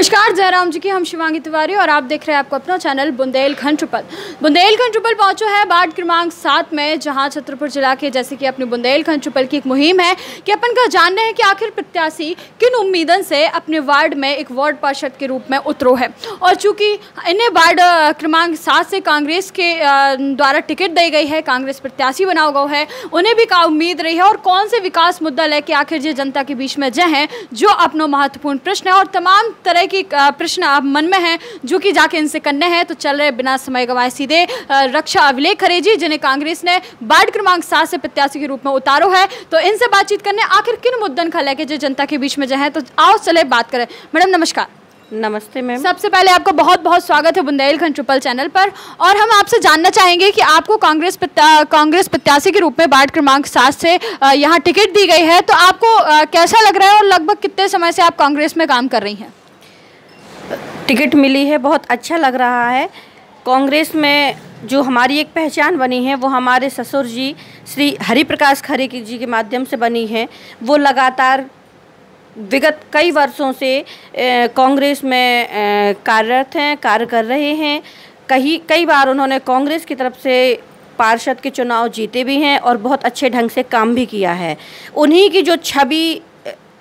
नमस्कार, जयराम जी की हम शिवांगी तिवारी और आप देख रहे हैं आपको अपना channel Bundelkhand triple. Bundelkhand triple पहुंचो है वार्ड क्रमांक 7 में, जहां छतरपुर जिला के जैसे कि अपने बुंदेलखंड ट्रिपल की एक मुहिम है कि अपन का जानना है कि आखिर प्रत्याशी किन उम्मीदन से अपने वार्ड में एक वार्ड पार्षद के रूप में उतरो है। और चूँकि इन्हें वार्ड क्रमांक 7 से कांग्रेस के द्वारा टिकट दी गई है, कांग्रेस प्रत्याशी बना हुआ है, उन्हें भी का उम्मीद रही है और कौन से विकास मुद्दा लेके आखिर ये जनता के बीच में जय हैं जो अपना महत्वपूर्ण प्रश्न है और तमाम तरह की प्रश्न आप मन में हैं जो कि जाके इनसे करने हैं। तो चल रहे बिना समय गवाए सीधे रक्षा अभिलेख खरे जी, जिन्हें कांग्रेस ने वार्ड क्रमांक 7 से प्रत्याशी के रूप में उतारो है, तो इनसे बातचीत करने आखिर किन मुद्दन का लेके जो जनता के बीच में जो है। तो आओ चले बात करें। मैडम नमस्कार। नमस्ते मैम। सबसे पहले आपका बहुत बहुत स्वागत है बुंदेलखंड ट्रिपल चैनल पर। और हम आपसे जानना चाहेंगे कि आपको कांग्रेस प्रत्याशी के रूप में वार्ड क्रमांक 7 से यहाँ टिकट दी गई है, तो आपको कैसा लग रहा है और लगभग कितने समय से आप कांग्रेस में काम कर रही हैं? टिकट मिली है, बहुत अच्छा लग रहा है। कांग्रेस में जो हमारी एक पहचान बनी है वो हमारे ससुर जी श्री हरिप्रकाश खरे जी के माध्यम से बनी है। वो लगातार विगत कई वर्षों से कांग्रेस में कार्यरत हैं, कार्य कर रहे हैं। कई बार उन्होंने कांग्रेस की तरफ से पार्षद के चुनाव जीते भी हैं और बहुत अच्छे ढंग से काम भी किया है। उन्हीं की जो छवि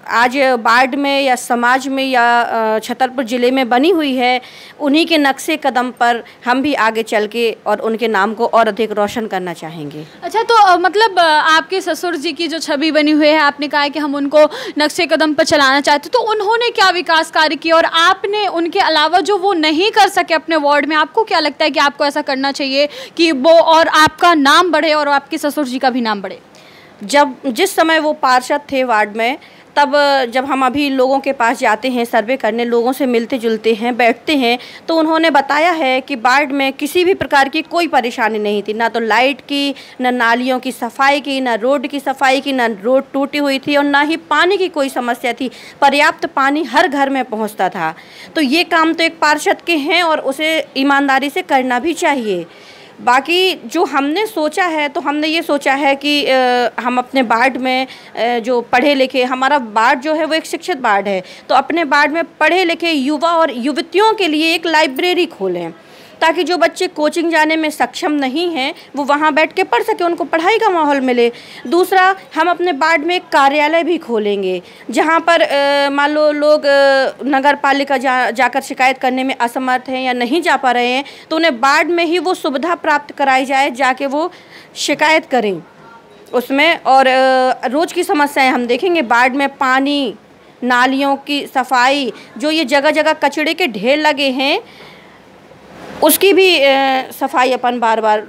आज वार्ड में या समाज में या छतरपुर ज़िले में बनी हुई है, उन्हीं के नक्शे कदम पर हम भी आगे चल के और उनके नाम को और अधिक रोशन करना चाहेंगे। अच्छा, तो मतलब आपके ससुर जी की जो छवि बनी हुई है, आपने कहा है कि हम उनको नक्शे कदम पर चलाना चाहते, तो उन्होंने क्या विकास कार्य किया और आपने उनके अलावा जो वो नहीं कर सके अपने वार्ड में, आपको क्या लगता है कि आपको ऐसा करना चाहिए कि वो और आपका नाम बढ़े और आपके ससुर जी का भी नाम बढ़े? जिस समय वो पार्षद थे वार्ड में, तब जब हम अभी लोगों के पास जाते हैं सर्वे करने, लोगों से मिलते जुलते हैं, बैठते हैं, तो उन्होंने बताया है कि वार्ड में किसी भी प्रकार की कोई परेशानी नहीं थी, ना तो लाइट की, ना नालियों की सफाई की, ना रोड की सफाई की, ना रोड टूटी हुई थी और ना ही पानी की कोई समस्या थी। पर्याप्त पानी हर घर में पहुंचता था। तो ये काम तो एक पार्षद के हैं और उसे ईमानदारी से करना भी चाहिए। बाकी जो हमने सोचा है, तो हमने ये सोचा है कि हम अपने वार्ड में जो पढ़े लिखे, हमारा वार्ड जो है वो एक शिक्षित वार्ड है, तो अपने वार्ड में पढ़े लिखे युवा और युवतियों के लिए एक लाइब्रेरी खोलें ताकि जो बच्चे कोचिंग जाने में सक्षम नहीं हैं वो वहाँ बैठ के पढ़ सके, उनको पढ़ाई का माहौल मिले। दूसरा, हम अपने वार्ड में एक कार्यालय भी खोलेंगे जहाँ पर मान लो लोग नगर पालिका जाकर शिकायत करने में असमर्थ हैं या नहीं जा पा रहे हैं, तो उन्हें वार्ड में ही वो सुविधा प्राप्त कराई जाए, जाके वो शिकायत करें उसमें। और रोज़ की समस्याएँ हम देखेंगे वार्ड में, पानी, नालियों की सफाई, जो ये जगह जगह कचड़े के ढेर लगे हैं उसकी भी सफाई अपन बार बार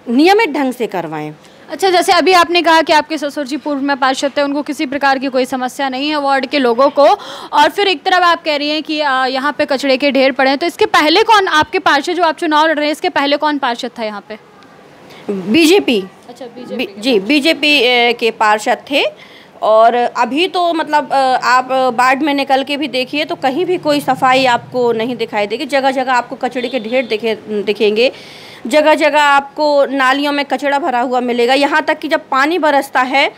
नियमित ढंग से करवाएं। अच्छा, जैसे अभी आपने कहा कि आपके ससुर जी पूर्व में पार्षद थे, उनको किसी प्रकार की कोई समस्या नहीं है वार्ड के लोगों को, और फिर एक तरफ आप कह रही हैं कि यहाँ पे कचड़े के ढेर पड़े हैं, तो इसके पहले कौन आपके पार्षद जो आप चुनाव लड़ रहे हैं, इसके पहले कौन पार्षद था यहाँ पे? बीजेपी। अच्छा, बीजेपी जी, बीजेपी के पार्षद थे। और अभी तो मतलब आप वार्ड में निकल के भी देखिए तो कहीं भी कोई सफाई आपको नहीं दिखाई देगी। जगह जगह आपको कचड़े के ढेर दिखेंगे, जगह जगह आपको नालियों में कचड़ा भरा हुआ मिलेगा। यहाँ तक कि जब पानी बरसता है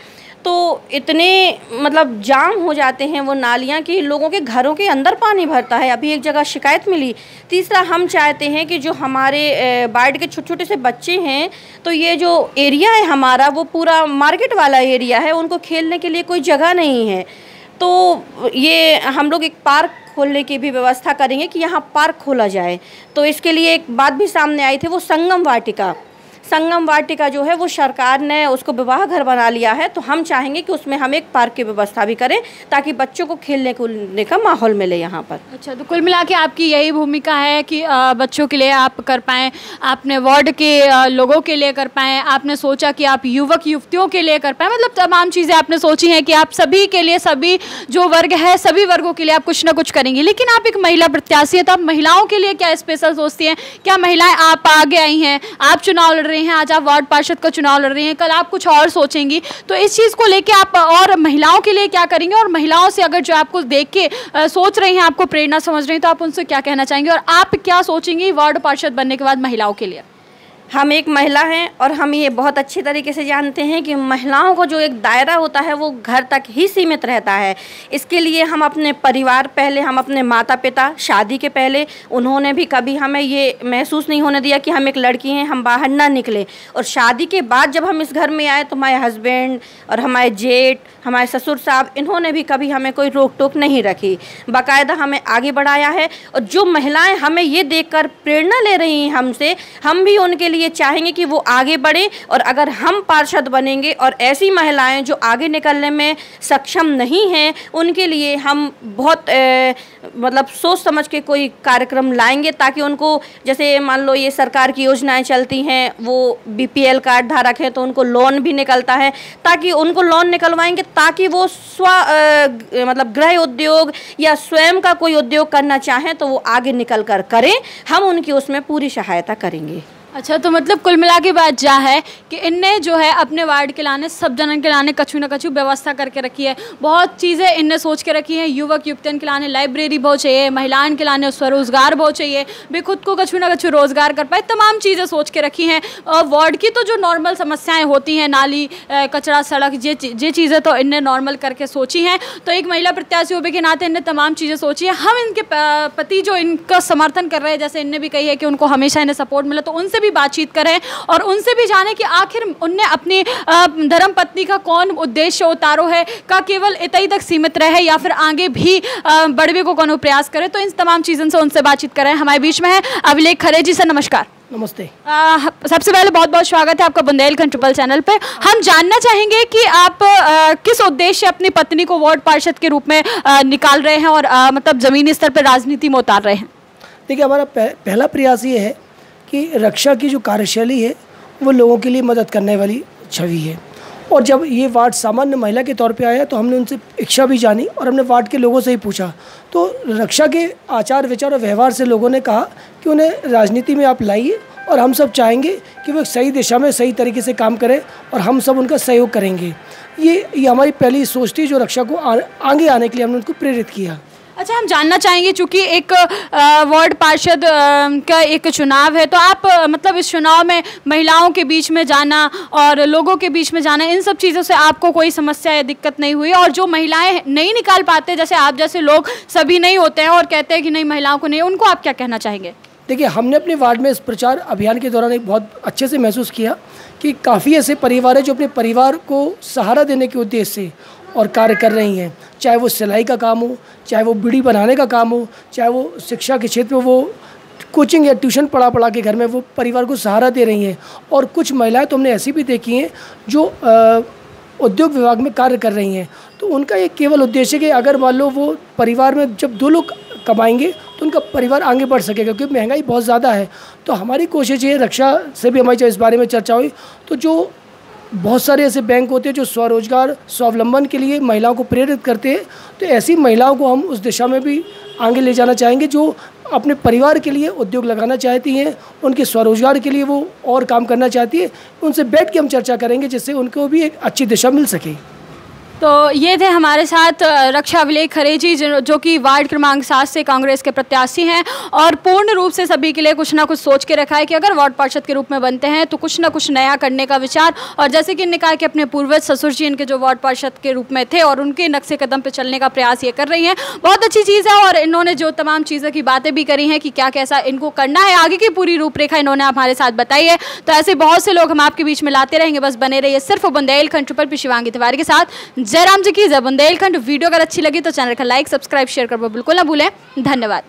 तो इतने मतलब जाम हो जाते हैं वो नालियाँ कि लोगों के घरों के अंदर पानी भरता है। अभी एक जगह शिकायत मिली। तीसरा, हम चाहते हैं कि जो हमारे वार्ड के छोटे छोटे से बच्चे हैं, तो ये जो एरिया है हमारा वो पूरा मार्केट वाला एरिया है, उनको खेलने के लिए कोई जगह नहीं है। तो ये हम लोग एक पार्क खोलने की भी व्यवस्था करेंगे कि यहाँ पार्क खोला जाए। तो इसके लिए एक बात भी सामने आई थी, वो संगम वाटिका जो है वो सरकार ने उसको विवाह घर बना लिया है, तो हम चाहेंगे कि उसमें हम एक पार्क की व्यवस्था भी करें ताकि बच्चों को खेलने कूदने का माहौल मिले यहाँ पर। अच्छा, तो कुल मिला के आपकी यही भूमिका है कि बच्चों के लिए आप कर पाएँ, आपने वार्ड के लोगों के लिए कर पाएँ, आपने सोचा कि आप युवक युवतियों के लिए कर पाएँ, मतलब तमाम चीज़ें आपने सोची हैं कि आप सभी के लिए, सभी जो वर्ग है सभी वर्गों के लिए आप कुछ ना कुछ करेंगी। लेकिन आप एक महिला प्रत्याशी है, तो आप महिलाओं के लिए क्या स्पेशल सोचती हैं? क्या महिलाएँ, आप आगे आई हैं, आप चुनाव लड़ रही हैं, आज आप वार्ड पार्षद का चुनाव लड़ रही हैं, कल आप कुछ और सोचेंगी, तो इस चीज़ को लेके आप और महिलाओं के लिए क्या करेंगे? और महिलाओं से अगर जो आपको देख के सोच रही हैं, आपको प्रेरणा समझ रही हैं, तो आप उनसे क्या कहना चाहेंगे और आप क्या सोचेंगी वार्ड पार्षद बनने के बाद महिलाओं के लिए? हम एक महिला हैं और हम ये बहुत अच्छे तरीके से जानते हैं कि महिलाओं को जो एक दायरा होता है वो घर तक ही सीमित रहता है। इसके लिए हम अपने परिवार, पहले हम अपने माता पिता, शादी के पहले उन्होंने भी कभी हमें ये महसूस नहीं होने दिया कि हम एक लड़की हैं, हम बाहर ना निकले। और शादी के बाद जब हम इस घर में आए तो हमारे हस्बैंड और हमारे जेठ, हमारे ससुर साहब, इन्होंने भी कभी हमें कोई रोक टोक नहीं रखी, बाकायदा हमें आगे बढ़ाया है। और जो महिलाएं हमें ये देखकर प्रेरणा ले रही हैं हमसे, हम भी उनके लिए चाहेंगे कि वो आगे बढ़ें। और अगर हम पार्षद बनेंगे और ऐसी महिलाएं जो आगे निकलने में सक्षम नहीं हैं, उनके लिए हम बहुत मतलब सोच समझ के कोई कार्यक्रम लाएंगे, ताकि उनको, जैसे मान लो ये सरकार की योजनाएं चलती हैं, वो बीपीएल कार्ड धारक हैं तो उनको लोन भी निकलता है, ताकि उनको लोन निकलवाएंगे ताकि वो मतलब गृह उद्योग या स्वयं का कोई उद्योग करना चाहें तो वो आगे निकल कर करें। हम उनकी उसमें पूरी सहायता करेंगे। अच्छा, तो मतलब कुल मिला के बात जा है कि इनने जो है अपने वार्ड के लाने, सब जनन के लाने कछु न कछु व्यवस्था करके रखी है। बहुत चीज़ें इनने सोच के रखी हैं। युवक युवतियों के लाने लाइब्रेरी बहुत चाहिए, महिलाओं के लाने स्वरोजगार बहुत चाहिए, वे खुद को कछु न कछु रोज़गार कर पाए, तमाम चीज़ें सोच के रखी हैं। और वार्ड की तो जो नॉर्मल समस्याएँ होती हैं, नाली, कचरा, सड़क, ये चीज़ें तो इनने नॉर्मल करके सोची हैं। तो एक महिला प्रत्याशी होने के नाते इनने तमाम चीज़ें सोची हैं। हम इनके पति जो इनका समर्थन कर रहे हैं, जैसे इनने भी कही है कि उनको हमेशा इन्हें सपोर्ट मिला, तो उनसे भी बातचीत करें और उनसे भी जाने कि आखिर उनने अपनी धर्मपत्नी का कौन उद्देश्य उतारो है, का केवल इतनी तक सीमित रहे या फिर आगे भी बढ़वे को कौन प्रयास करे। तो इन तमाम चीज़ों से उनसे बातचीत करें। हमारे बीच में है अभिलेख खरे जी। सर नमस्कार। नमस्ते। सबसे पहले बहुत बहुत स्वागत है आपका बुंदेलखंड ट्रिपल चैनल पे। हम जानना चाहेंगे कि आप किस उद्देश्य अपनी पत्नी को वार्ड पार्षद के रूप में निकाल रहे हैं और मतलब ज़मीनी स्तर पर राजनीति में उतार रहे हैं। देखिए, हमारा पहला प्रयास ये है कि रक्षा की जो कार्यशैली है वो लोगों के लिए मदद करने वाली छवि है। और जब ये वार्ड सामान्य महिला के तौर पे आया तो हमने उनसे इच्छा भी जानी और हमने वार्ड के लोगों से ही पूछा। तो रक्षा के आचार विचार और व्यवहार से लोगों ने कहा कि उन्हें राजनीति में आप लाइए और हम सब चाहेंगे कि वो सही दिशा में सही तरीके से काम करें और हम सब उनका सहयोग करेंगे। ये हमारी पहली सोच थी जो रक्षा को आगे आने के लिए हमने उनको प्रेरित किया। अच्छा, हम जानना चाहेंगे, चूँकि एक वार्ड पार्षद का एक चुनाव है, तो आप मतलब इस चुनाव में महिलाओं के बीच में जाना और लोगों के बीच में जाना, इन सब चीज़ों से आपको कोई समस्या या दिक्कत नहीं हुई? और जो महिलाएं नहीं निकाल पाते, जैसे आप जैसे लोग सभी नहीं होते हैं और कहते हैं कि नहीं महिलाओं को नहीं, उनको आप क्या कहना चाहेंगे? देखिए, हमने अपने वार्ड में इस प्रचार अभियान के दौरान एक बहुत अच्छे से महसूस किया कि काफ़ी ऐसे परिवार हैं जो अपने परिवार को सहारा देने के उद्देश्य से और कार्य कर रही हैं। चाहे वो सिलाई का काम हो, चाहे वो बीड़ी बनाने का काम हो, चाहे वो शिक्षा के क्षेत्र में वो कोचिंग या ट्यूशन पढ़ा के घर में वो परिवार को सहारा दे रही हैं। और कुछ महिलाएं तो हमने ऐसी भी देखी हैं जो उद्योग विभाग में कार्य कर रही हैं। तो उनका ये केवल उद्देश्य है कि अगर मान लो वो परिवार में जब 2 लोग कमाएंगे तो उनका परिवार आगे बढ़ सकेगा, क्योंकि महंगाई बहुत ज़्यादा है। तो हमारी कोशिश ये, रक्षा से भी हमारी इस बारे में चर्चा हुई, तो जो बहुत सारे ऐसे बैंक होते हैं जो स्वरोजगार स्वावलंबन के लिए महिलाओं को प्रेरित करते हैं, तो ऐसी महिलाओं को हम उस दिशा में भी आगे ले जाना चाहेंगे जो अपने परिवार के लिए उद्योग लगाना चाहती हैं, उनके स्वरोजगार के लिए वो और काम करना चाहती है। उनसे बैठ के हम चर्चा करेंगे जिससे उनको भी एक अच्छी दिशा मिल सके। तो ये थे हमारे साथ रक्षा अभिलेख खरे जी, जो कि वार्ड क्रमांक 7 से कांग्रेस के प्रत्याशी हैं और पूर्ण रूप से सभी के लिए कुछ ना कुछ सोच के रखा है कि अगर वार्ड पार्षद के रूप में बनते हैं तो कुछ ना कुछ नया करने का विचार। और जैसे कि इन्होंने कहा कि अपने पूर्वज ससुर जी इनके जो वार्ड पार्षद के रूप में थे और उनके नक्शे कदम पर चलने का प्रयास ये कर रही हैं। बहुत अच्छी चीज़ है। और इन्होंने जो तमाम चीज़ों की बातें भी करी हैं कि क्या कैसा इनको करना है, आगे की पूरी रूपरेखा इन्होंने हमारे साथ बताई है। तो ऐसे बहुत से लोग हम आपके बीच में लाते रहेंगे, बस बने रहिए सिर्फ बुंदेलखंड ट्रिपल पे शिवांगी तिवारी के साथ। जयराम जी की जय बुंदेलखंड। वीडियो अगर अच्छी लगी तो चैनल का लाइक, सब्सक्राइब, शेयर करना बिल्कुल ना भूलें। धन्यवाद।